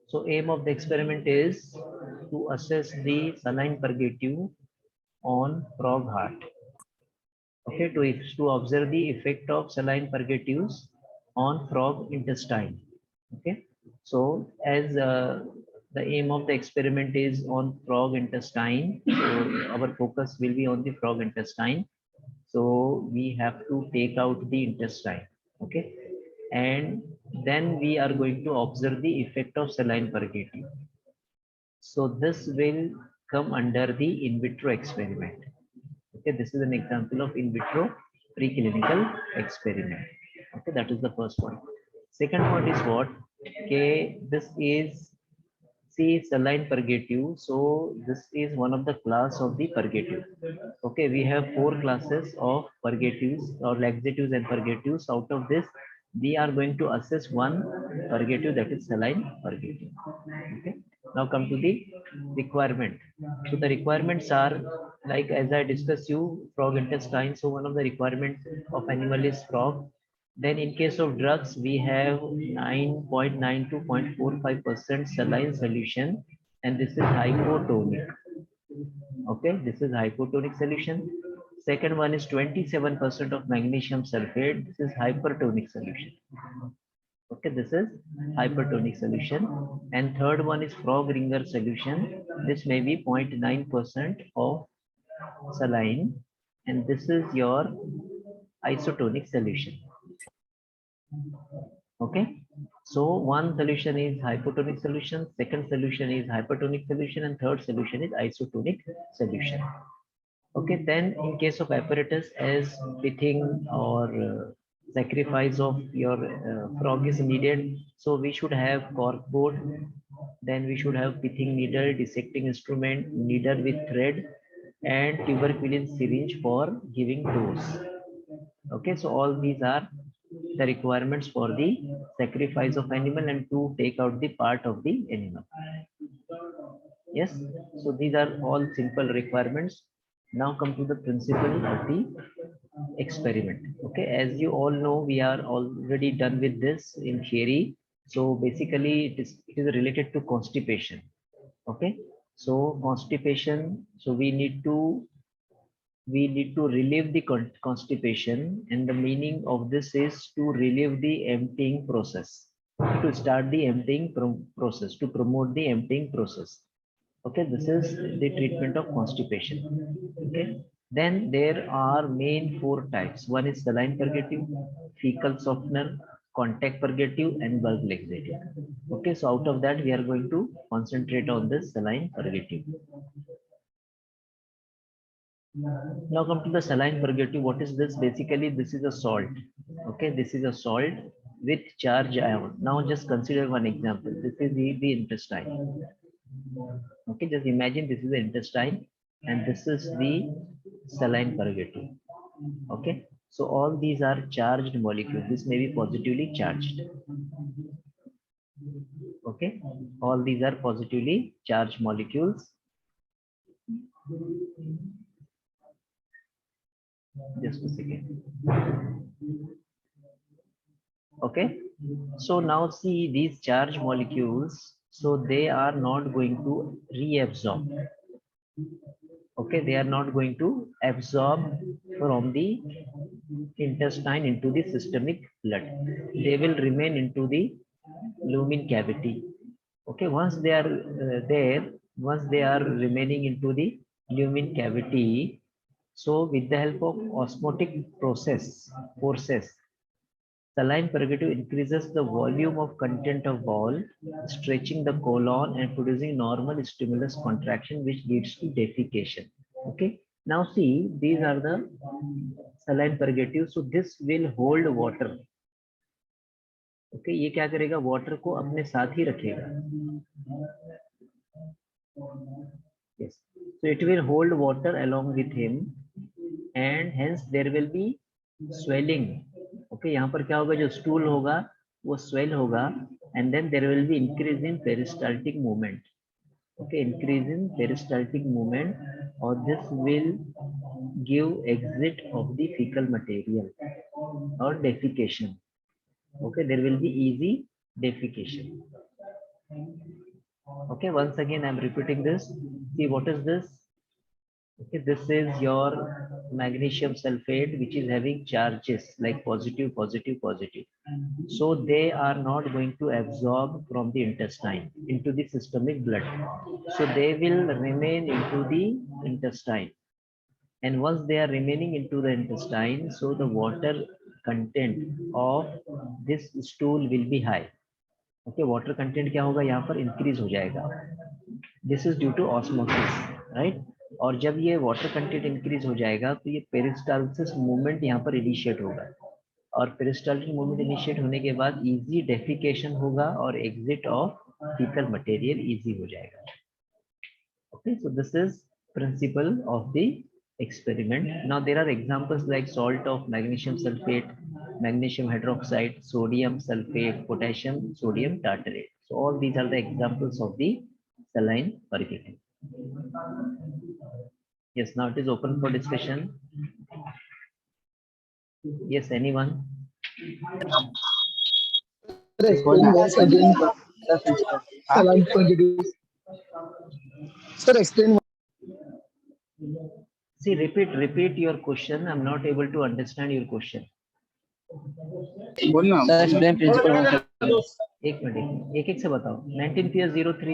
So aim of the experiment is to assess the saline purgative on frog heart. Okay, to observe the effect of saline purgatives on frog intestine. Okay, so as the aim of the experiment is on frog intestine, so our focus will be on the frog intestine. So we have to take out the intestine. Okay, and then we are going to observe the effect of saline purgative. So this will come under the in vitro experiment. Okay, this is an example of in vitro preclinical experiment. Okay, that is the first one. Second one is what? Okay, this is see saline purgative. So this is one of the class of the purgative. Okay, we have 4 classes of purgatives or laxatives and purgatives. Out of this, we are going to assess one purgative, that is saline purgative. Okay. Now come to the requirement. So the requirements are like as I discussed you, frog intestine. So one of the requirements of animal is frog. Then in case of drugs, we have 9.9 to 0.45% saline solution, and this is hypotonic. Okay, this is hypotonic solution. Second one is 27% of magnesium sulfate. This is hypertonic solution. Okay, this is hypertonic solution. And third one is frog ringer solution. This may be 0.9% of saline, and this is your isotonic solution. Okay, so one solution is hypotonic solution, second solution is hypertonic solution, and third solution is isotonic solution. Okay, then in case of apparatus, as pithing or sacrifice of your frog is needed, so we should have cork board, then we should have pithing needle, dissecting instrument, needle with thread, and tuberculin syringe for giving dose. Okay, so all these are the requirements for the sacrifice of animal and to take out the part of the animal. Yes, so these are all simple requirements. Now come to the principle of the experiment. Okay, as you all know, we are already done with this in theory. So basically it is related to constipation. Okay, so constipation, so we need to relieve the constipation, and the meaning of this is to relieve the emptying process, to start the emptying process, to promote the emptying process. Okay, this is the treatment of constipation. Okay, then there are main 4 types. One is saline purgative, fecal softener, contact purgative, and bulk laxative. Okay, so out of that we are going to concentrate on this saline purgative. Now come to the saline purgative. What is this? Basically, this is a salt. Okay, this is a salt with charge ion. Now just consider one example. This is the intestine. Okay, just imagine this is the intestine and this is the saline purgative. Okay, so all these are charged molecules. This may be positively charged. Okay, all these are positively charged molecules. Just a second. Okay, so now see these charged molecules, so they are not going to reabsorb. Okay, they are not going to absorb from the intestine into the systemic blood. They will remain into the lumen cavity. Okay, once they are once they are remaining into the lumen cavity, so with the help of osmotic forces, saline purgative increases the volume of content of bowel, stretching the colon and producing normal stimulus contraction, which leads to defecation. Okay, now see, these are the saline purgative. So this will hold water. Okay, ये क्या करेगा? Water को अपने साथ ही रखेगा. Yes, so it will hold water along with him, and hence there will be swelling. Okay, यहाँ पर क्या होगा? जो stool होगा वो swell होगा, and then there will be increase in peristaltic movement. Okay, increase in peristaltic movement, or this will give exit of the fecal material or defecation. Okay, there will be easy defecation. Okay, once again I'm repeating this. See, what is this? Okay, this is your magnesium sulfate, which is having charges like positive, positive, positive. So they are not going to absorb from the intestine into the systemic blood. So they will remain into the intestine. And once they are remaining into the intestine, so the water content of this stool will be high. Okay, water content क्या होगा यहाँ पर increase हो जाएगा. This is due to osmosis, right? और जब ये water content increase हो जाएगा तो ये peristalsis movement यहाँ पर initiate होगा, और peristaltic movement initiate होने के बाद easy defecation होगा और exit of fecal material easy हो जाएगा. Okay, so this is principle of the experiment. Now there are examples like salt of magnesium sulfate, magnesium hydroxide, sodium sulfate, potassium sodium tartrate. So all these are the examples of the saline purgative. Yes, now it is open for discussion. Yes, anyone? Explain once again. Saline purgative. Sir, explain. See, repeat your question. I'm not able to understand your question. Sir, explain principle once again. एक minute, एक से बताओ. 19PS03,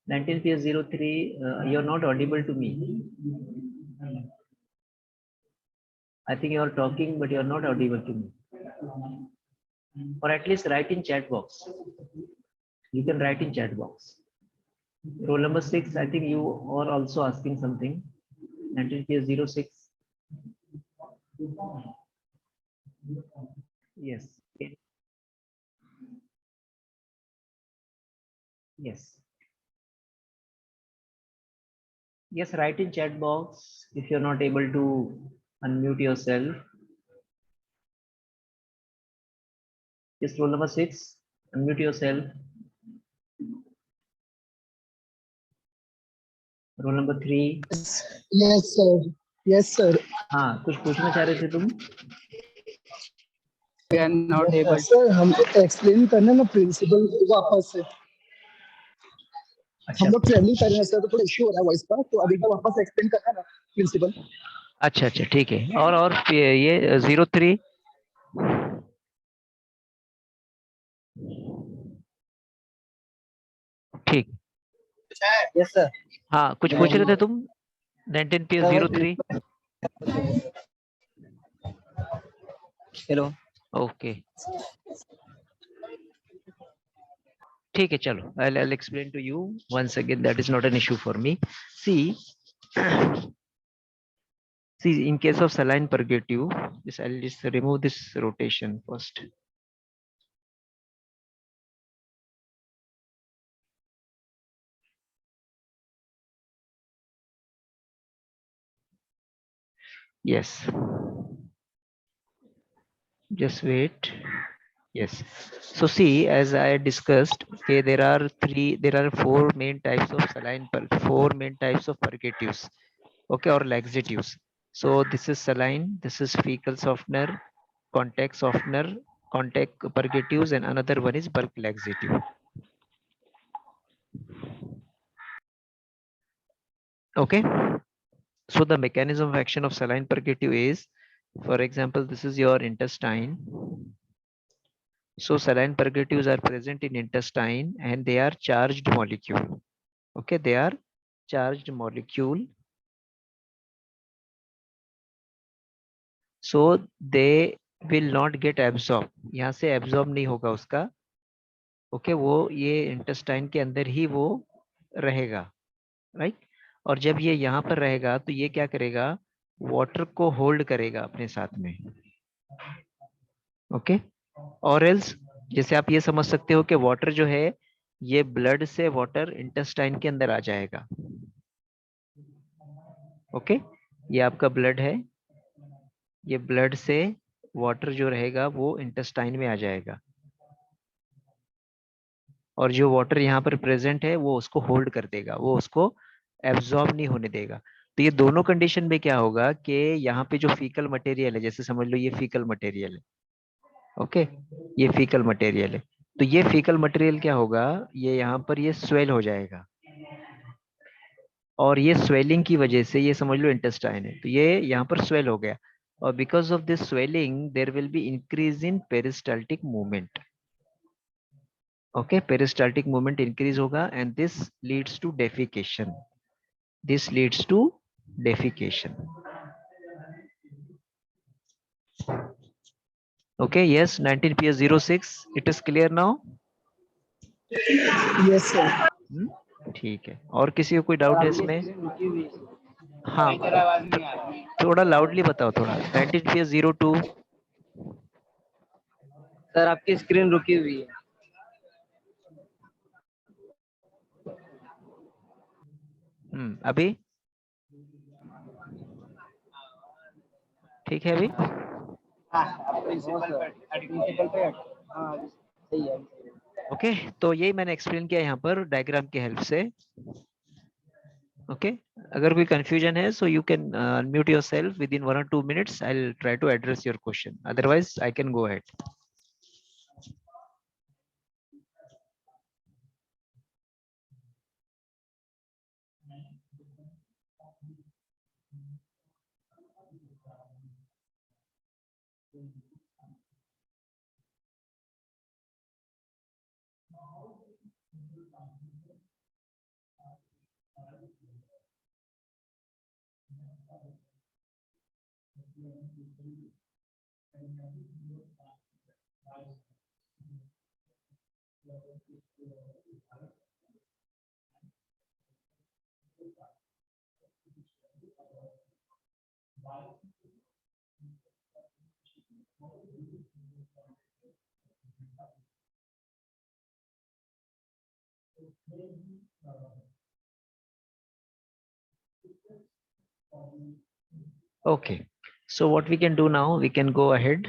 19PS03, you're not audible to me. I think you're talking but you're not audible to me. Or at least write in chat box. You can write in chat box. Roll number 6, I think you are also asking something. 19PS06. Yes. Yes. Yes, write in chat box if you're not able to unmute yourself. Yes, roll number 6, unmute yourself. Roll number 3. Yes, sir. Yes, sir. हाँ, कुछ पूछना चाह रहे थे तुम? We are not able. Sir, हम explain करना ना principle वापस से. अच्छा हम लोग ट्रेनिंग कर रहे हैं सर, तो थोड़ा इश्यू हो रहा है वॉइस का, तो अभी का वापस एक्सप्लेन करना ना प्रिंसिपल. अच्छा अच्छा ठीक है. और ये 03 ठीक. Yes sir. हाँ, कुछ पूछ रहे थे तुम? 19PS03. हेलो. ओके ठीक है, चलो. I'll explain to you once again. That is not an issue for me. See, see, in case of saline purgative, I'll just remove this rotation first. Yes. Just wait. Yes. So see, as I discussed, okay, there are four main types of four main types of purgatives, okay, or laxatives. So this is saline, this is fecal softener, contact softener, contact purgatives, and another one is bulk laxative. Okay. So the mechanism of action of saline purgative is, for example, this is your intestine. So saline purgatives are present in intestine and they are charged molecule. Okay, they are charged molecule. So they will not get absorbed. यहाँ से absorb नहीं होगा उसका. Okay, वो ये intestine के अंदर ही वो रहेगा, right? और जब ये यहाँ पर रहेगा तो ये क्या करेगा? Water को hold करेगा अपने साथ में. Okay, और else जैसे आप ये समझ सकते हो कि water जो है ये blood से water intestine के अंदर आ जाएगा. ओके, ये आपका ब्लड है, ये ब्लड से वाटर जो रहेगा वो इंटेस्टाइन में आ जाएगा. और जो वाटर यहाँ पर प्रेजेंट है वो उसको होल्ड कर देगा, वो उसको एब्जॉर्ब नहीं होने देगा। तो ये दोनों कंडीशन में क्या होगा कि यहाँ पे जो फीकल मटेरियल है, जैसे समझ लो ये फीकल मटेरियल है, ओके, ये फीकल मटेरियल है, तो ये फीकल मटेरियल क्या होगा, ये यहाँ पर ये स्वेल हो जाएगा, और ये स्वेलिंग की वजह से ये समझ लो इंटेस्टाइन है, तो ये यहाँ पर स्वेल हो गया, और because of this swelling there will be increase in peristaltic movement. Okay, peristaltic movement increase होगा and this leads to defecation, this leads to defecation. Okay, yes, 19 PS 06, it is clear now? Yes sir. ठीक है, और किसी को कोई doubt है आपकी इसमें? स्क्रीन रुकी हुई है हाँ, इधर आवाज नहीं आ रही। थोड़ा लाउडली बताओ थोड़ा। 19 PS 02। सर आपकी स्क्रीन रुकी हुई है। अभी ठीक है अभी? प्रिंसिपल पे हाँ सही है। ओके, तो यही मैंने एक्सप्लेन किया यहाँ पर डायग्राम की हेल्प से। ओके, अगर कोई कंफ्यूजन है so you can unmute yourself within 1 or 2 minutes, I will try to address your question, otherwise I can go ahead. Okay, so what we can do now, we can go ahead.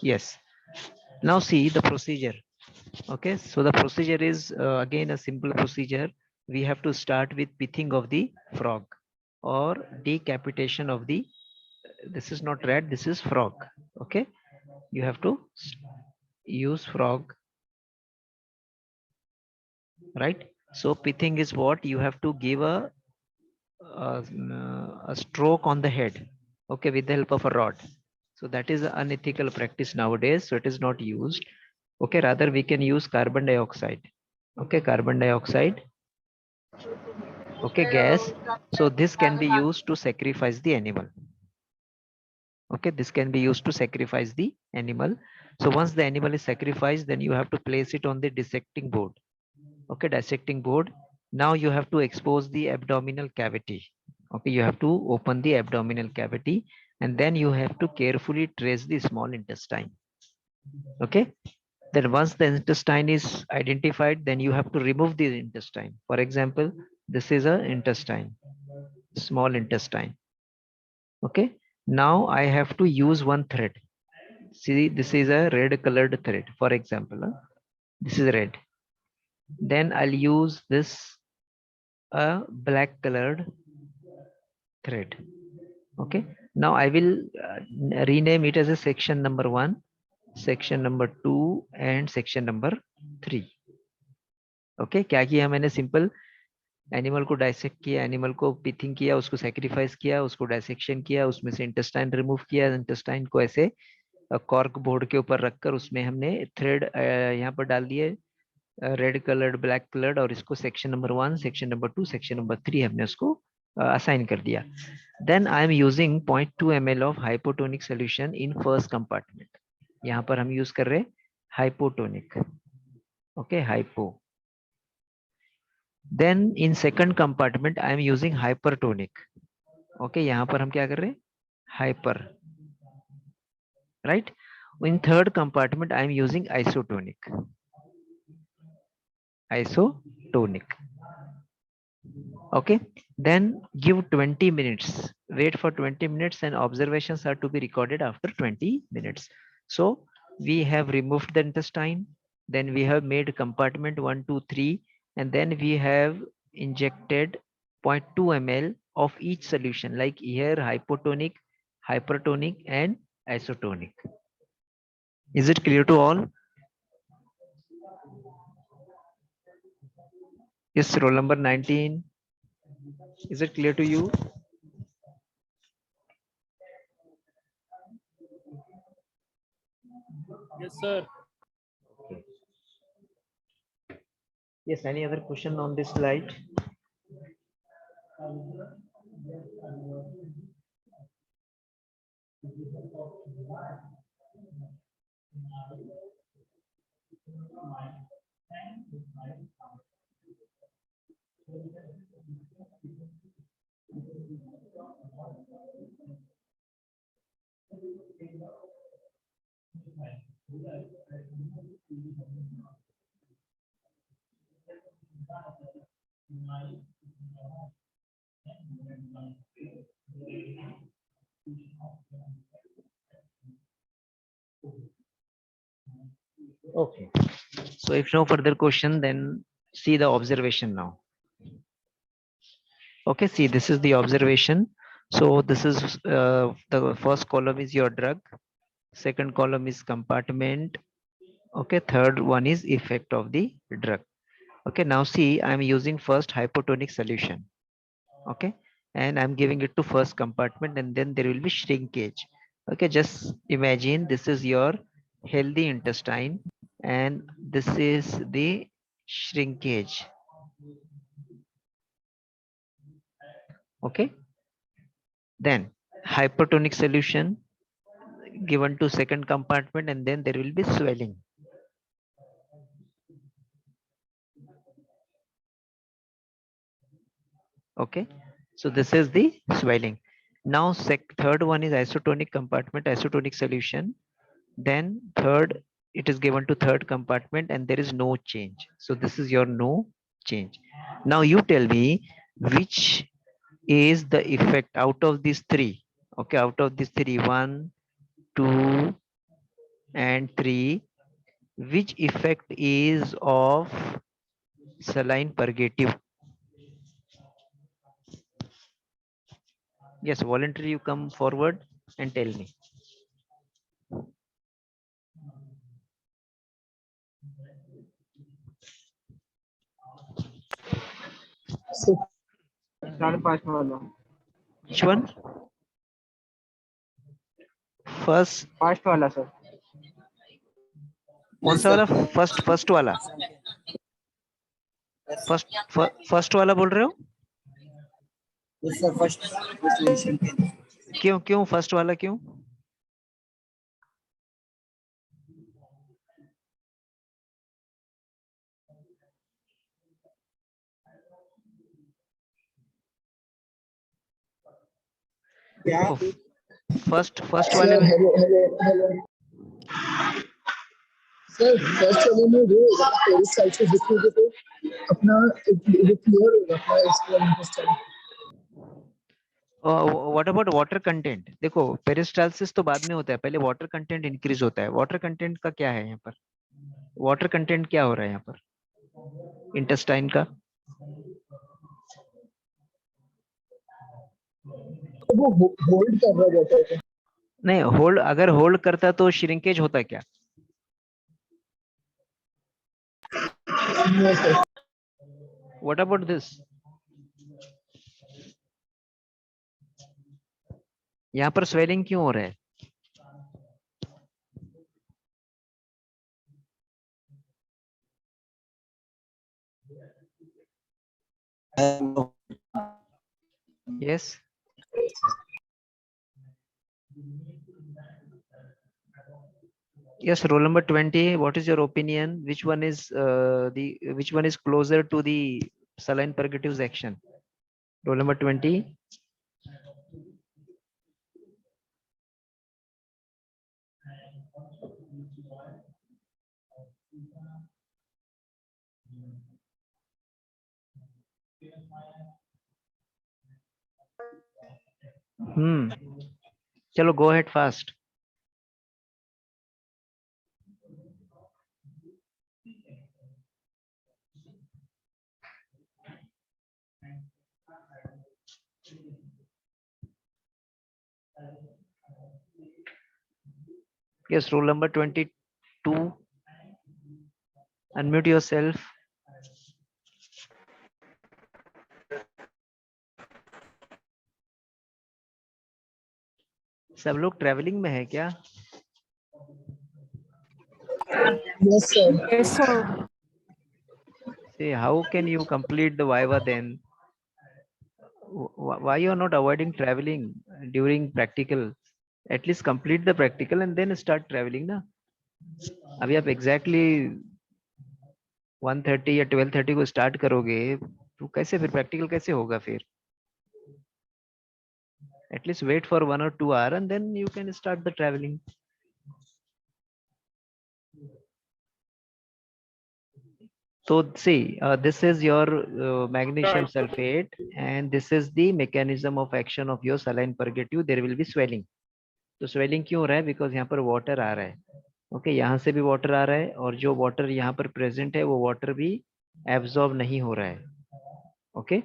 Yes, now see the procedure. Okay, so the procedure is again a simple procedure. We have to start with pithing of the frog or decapitation of the, this is not rat, this is frog. Okay, you have to use frog, right? So pithing is what, you have to give a stroke on the head, okay, with the help of a rod. So that is an unethical practice nowadays, so it is not used. Okay, rather we can use carbon dioxide. Okay, carbon dioxide, okay, gas. So this can be used to sacrifice the animal. Okay, this can be used to sacrifice the animal. So once the animal is sacrificed, then you have to place it on the dissecting board. Okay, dissecting board. Now you have to expose the abdominal cavity. Okay, you have to open the abdominal cavity, and then you have to carefully trace the small intestine. Okay, then once the intestine is identified, then you have to remove the intestine. For example, this is a intestine, small intestine. Okay, now I have to use one thread. See, this is a red colored thread, for example. This is red. Then I'll use this black colored thread. Okay, now I will rename it as a section number 1, section number 2 and section number 3. Okay, क्या किया मैंने, simple animal को dissect किया, animal को पिथिंग किया, उसको sacrifice किया, उसको डाइसेक्शन किया, उसमें से इंटेस्टाइन रिमूव किया, इंटेस्टाइन को ऐसे कॉर्क बोर्ड के ऊपर रखकर उसमें हमने थ्रेड यहाँ पर डाल दिए, रेड कलर्ड, ब्लैक कलर्ड, और इसको section number 1, section number 2, section number 3 हमने उसको असाइन कर दिया. Then I am using 0.2 ml of hypotonic solution in first compartment. यहाँ पर हम यूज कर रहे hypotonic. Okay, hypo. Then in second compartment I am using hypertonic. Okay, यहाँ पर हम क्या कर रहे हैं, hyper, right. In third compartment I am using isotonic, isotonic. Okay, then give 20 minutes wait for 20 minutes and observations are to be recorded after 20 minutes. So we have removed the intestine, then we have made compartment 1, 2, 3, and then we have injected 0.2 ml of each solution, like here hypotonic, hypertonic, and isotonic. Is it clear to all? Yes, roll number 19. Is it clear to you? Yes, sir. Yes, any other question on this slide? Okay. So if no further question, then see the observation now. Okay, see, this is the observation. So this is the first column is your drug, second column is compartment, okay, third one is effect of the drug. Okay, now see, I'm using first hypotonic solution, okay, and I'm giving it to first compartment, and then there will be shrinkage. Okay, just imagine this is your healthy intestine and this is the shrinkage. Okay, then hypertonic solution given to second compartment, and then there will be swelling. Okay, so this is the swelling. Now third one is isotonic compartment, isotonic solution, then third it is given to third compartment and there is no change. So this is your no change. Now you tell me which is the effect out of these three. Okay, out of these three, 1, 2 and 3, which effect is of saline purgative? Yes, voluntary, you come forward and tell me. So, साढ़े पाँच वाला Which one? First, fast वाला sir कौन सा वाला? First वाला, first वाला बोल रहे हो? क्यों फर्स्ट वाला क्यों? फर्स्ट वाले सर में hello hello hello sir first वाले में वो इस साइड से देखोगे तो अपना वो क्लियर होगा अपना explain what about water content? देखो पेरिस्टालसिस तो बाद में होता है, पहले वाटर कंटेंट इंक्रीज होता है. वाटर कंटेंट का क्या है यहाँ पर? वाटर कंटेंट क्या हो रहा है यहाँ पर इंटेस्टाइन का? वो होल्ड कर रहा होता है नहीं, होल्ड, अगर होल्ड करता तो श्रिंकेज होता क्या? What about this? यहाँ पर स्वेलिंग क्यों हो रहा है? Yes. Yes, roll number 20. What is your opinion? Which one is which one is closer to the saline purgative's action? Roll number 20. चलो go ahead fast. Yes, roll number 22. Unmute yourself. सब लोग travelling में है क्या? Yes, sir. Yes, sir. Say, how can you complete the Viva then? Why you are not avoiding traveling during practical? At least complete the practical and then start traveling ना. अभी आप exactly 1:30 या 12:30 को start करोगे तो कैसे फिर practical कैसे होगा फिर? At least wait for 1 or 2 hours and then you can start the traveling. So see, this is your magnesium sulfate and this is the mechanism of action of your saline purgative. There will be swelling. तो swelling क्यों हो रहा है? Because यहाँ पर water आ रहा है. Okay, यहाँ से भी water आ रहा है और जो water यहाँ पर present है वो water भी absorb नहीं हो रहा है. Okay,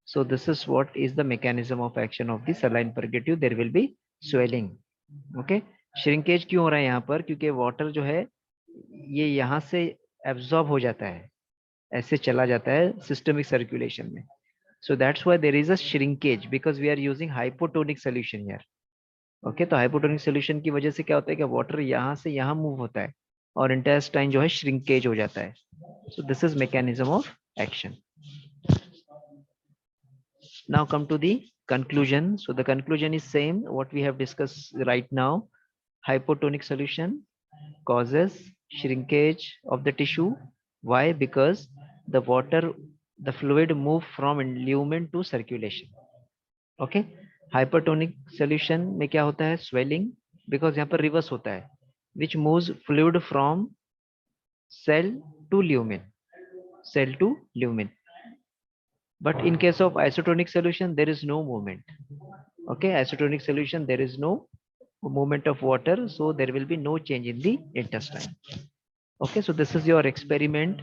so this is what is the mechanism of action of the saline purgative. There will be swelling. Okay, shrinkage क्यों हो रहा है यहाँ पर? क्योंकि water जो है ये यहाँ से absorb हो जाता है, ऐसे चला जाता है systemic circulation में. So that's why there is a shrinkage because we are using hypotonic solution here. Okay, तो hypotonic solution की वजह से क्या होता है कि water यहाँ से यहाँ move होता है और intestine जो है shrinkage हो जाता है. So this is mechanism of action. Now come to the conclusion. So the conclusion is same what we have discussed right now. Hypotonic solution causes shrinkage of the tissue. Why? Because the water, the fluid move from lumen to circulation. Okay, hypertonic solution में क्या होता है? Swelling, because यहाँ पर reverse होता है, which moves fluid from cell to lumen, cell to lumen. But in case of isotonic solution, there is no movement. Okay, isotonic solution, there is no movement of water, so there will be no change in the intestine. Okay, so this is your experiment.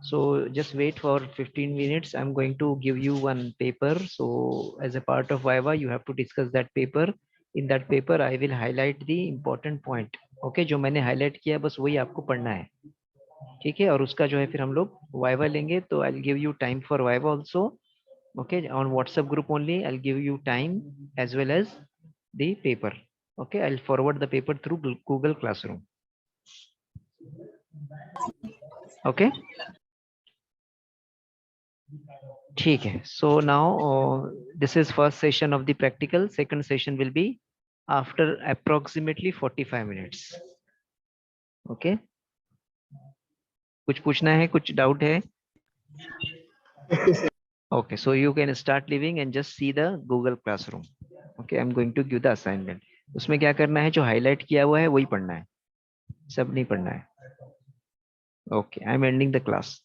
So just wait for 15 minutes. I'm going to give you one paper. So as a part of Viva, you have to discuss that paper. In that paper, I will highlight the important point. Okay, जो मैंने highlight किया बस वही आपको पढ़ना है. ठीक है, और उसका जो है फिर हम लोग Viva लेंगे. तो I'll give you time for Viva also. Okay, on WhatsApp group only. I'll give you time as well as the paper. Okay, I'll forward the paper through Google Classroom. Okay. ठीक है. So now this is first session of the practical. Second session will be after approximately 45 minutes. Okay. कुछ पूछना है? कुछ doubt है? Okay, so you can start leaving and just see the Google Classroom. Okay, I'm going to give the assignment. उसमें क्या करना है? जो highlight किया हुआ है वही पढ़ना है, सब नहीं पढ़ना है. Okay, I'm ending the class.